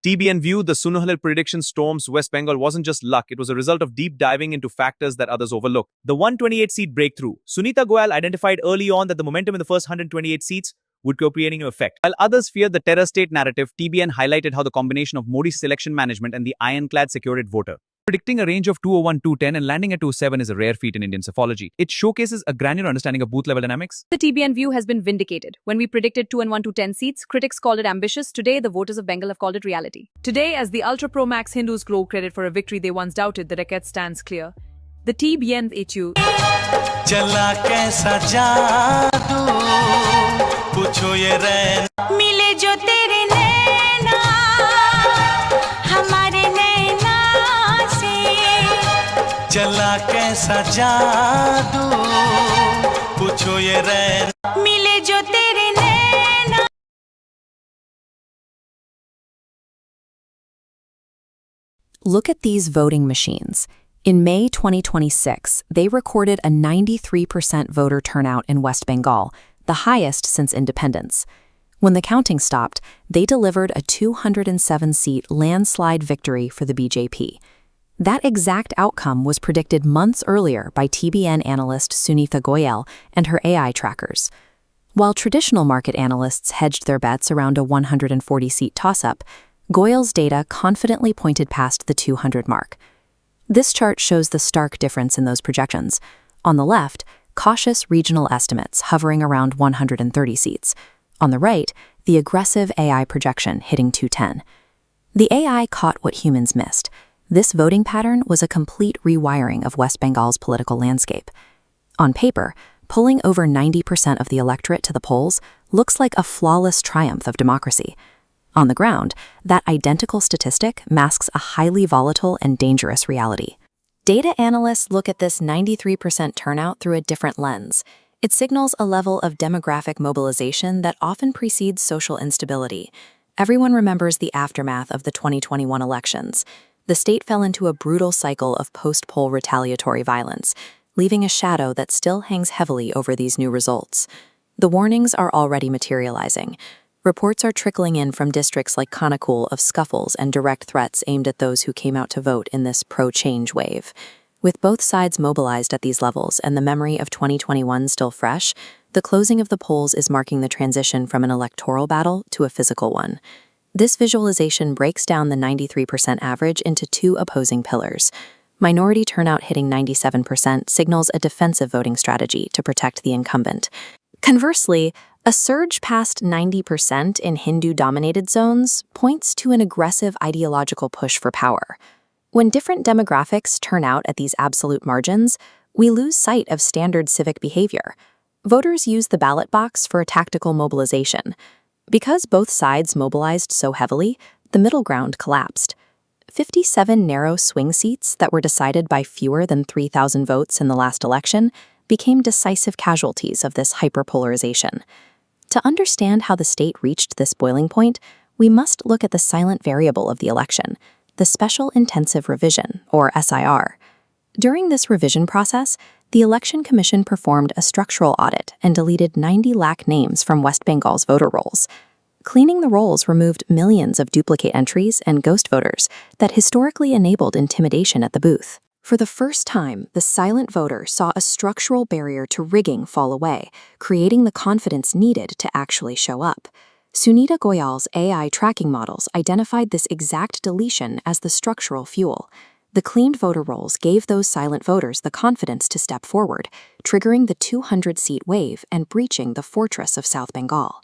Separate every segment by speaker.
Speaker 1: TBN View, the Sunita prediction Storms West Bengal wasn't just luck, it was a result of deep diving into factors that others overlooked. The 128-seat breakthrough. Sunita Goyal identified early on that the momentum in the first 128 seats would co-creating an effect. While others feared the terror state narrative, TBN highlighted how the combination of Modi's election management and the iron-clad secured voter. Predicting a range of 201, 210 and landing at 207 is a rare feat in Indian psephology. It showcases a granular understanding of booth-level dynamics.
Speaker 2: The TBN view has been vindicated. When we predicted 201 to 10 seats, critics called it ambitious. Today, the voters of Bengal have called it reality. Today, as the ultra-pro-max Hindus grow credit for a victory they once doubted, the record stands clear. The TBN View.
Speaker 3: चला कैसा जादू पूछो ये रैन मिले जो तेरे नैना.
Speaker 4: Look at these voting machines. In May 2026, they recorded a 93% voter turnout in West Bengal, the highest since independence. When the counting stopped, they delivered a 207-seat landslide victory for the BJP. That exact outcome was predicted months earlier by TBN analyst Sunita Goyal and her AI trackers. While traditional market analysts hedged their bets around a 140-seat toss-up, Goyal's data confidently pointed past the 200 mark. This chart shows the stark difference in those projections. On the left, cautious regional estimates hovering around 130 seats. On the right, the aggressive AI projection hitting 210. The AI caught what humans missed. This voting pattern was a complete rewiring of West Bengal's political landscape. On paper, pulling over 90% of the electorate to the polls looks like a flawless triumph of democracy. On the ground, that identical statistic masks a highly volatile and dangerous reality. Data analysts look at this 93% turnout through a different lens. It signals a level of demographic mobilization that often precedes social instability. Everyone remembers the aftermath of the 2021 elections. The state fell into a brutal cycle of post-poll retaliatory violence, leaving a shadow that still hangs heavily over these new results. The warnings are already materializing. Reports are trickling in from districts like Kanakul of scuffles and direct threats aimed at those who came out to vote in this pro-change wave. With both sides mobilized at these levels and the memory of 2021 still fresh, the closing of the polls is marking the transition from an electoral battle to a physical one. This visualization breaks down the 93% average into two opposing pillars. Minority turnout hitting 97% signals a defensive voting strategy to protect the incumbent. Conversely, a surge past 90% in Hindu-dominated zones points to an aggressive ideological push for power. When different demographics turn out at these absolute margins, we lose sight of standard civic behavior. Voters use the ballot box for a tactical mobilization. Because both sides mobilized so heavily, the middle ground collapsed. 57 narrow swing seats that were decided by fewer than 3,000 votes in the last election became decisive casualties of this hyperpolarization. To understand how the state reached this boiling point, we must look at the silent variable of the election, the Special Intensive Revision, or SIR. During this revision process, the Election Commission performed a structural audit and deleted 90 lakh names from West Bengal's voter rolls. Cleaning the rolls removed millions of duplicate entries and ghost voters that historically enabled intimidation at the booth. For the first time, the silent voter saw a structural barrier to rigging fall away, creating the confidence needed to actually show up. Sunita Goyal's AI tracking models identified this exact deletion as the structural fuel. The cleaned voter rolls gave those silent voters the confidence to step forward, triggering the 200-seat wave and breaching the fortress of South Bengal.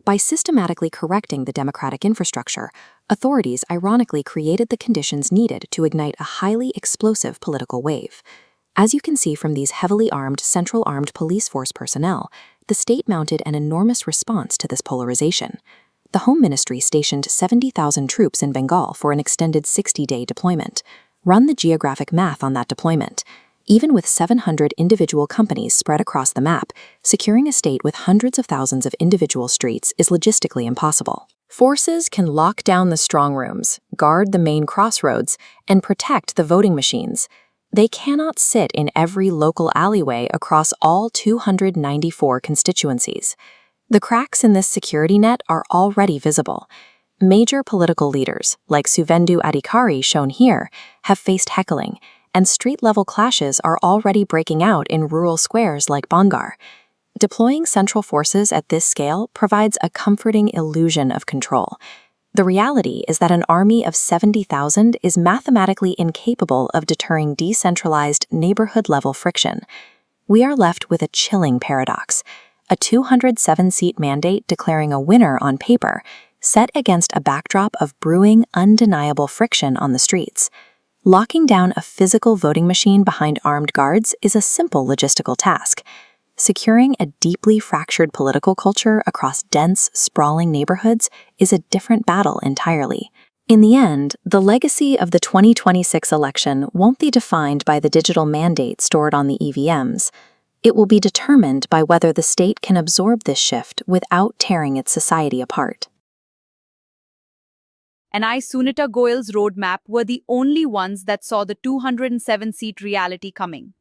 Speaker 4: By systematically correcting the democratic infrastructure, authorities ironically created the conditions needed to ignite a highly explosive political wave. As you can see from these heavily armed, central armed police force personnel, the state mounted an enormous response to this polarization. The Home Ministry stationed 70,000 troops in Bengal for an extended 60-day deployment. Run the geographic math on that deployment. Even with 700 individual companies spread across the map, securing a state with hundreds of thousands of individual streets is logistically impossible. Forces can lock down the strong rooms, guard the main crossroads, and protect the voting machines. They cannot sit in every local alleyway across all 294 constituencies. The cracks in this security net are already visible. Major political leaders, like Suvendu Adhikari shown here, have faced heckling, and street-level clashes are already breaking out in rural squares like Bangar. Deploying central forces at this scale provides a comforting illusion of control. The reality is that an army of 70,000 is mathematically incapable of deterring decentralized neighborhood-level friction. We are left with a chilling paradox: a 207-seat mandate declaring a winner on paper, set against a backdrop of brewing, undeniable friction on the streets. Locking down a physical voting machine behind armed guards is a simple logistical task. Securing a deeply fractured political culture across dense, sprawling neighborhoods is a different battle entirely. In the end, the legacy of the 2026 election won't be defined by the digital mandate stored on the EVMs. It will be determined by whether the state can absorb this shift without tearing its society apart.
Speaker 2: And Sunita Goyal's roadmap were the only ones that saw the 207-seat reality coming.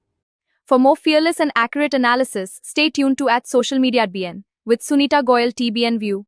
Speaker 2: For more fearless and accurate analysis, stay tuned to @socialmedia@BN with Sunita Goyal TBN View.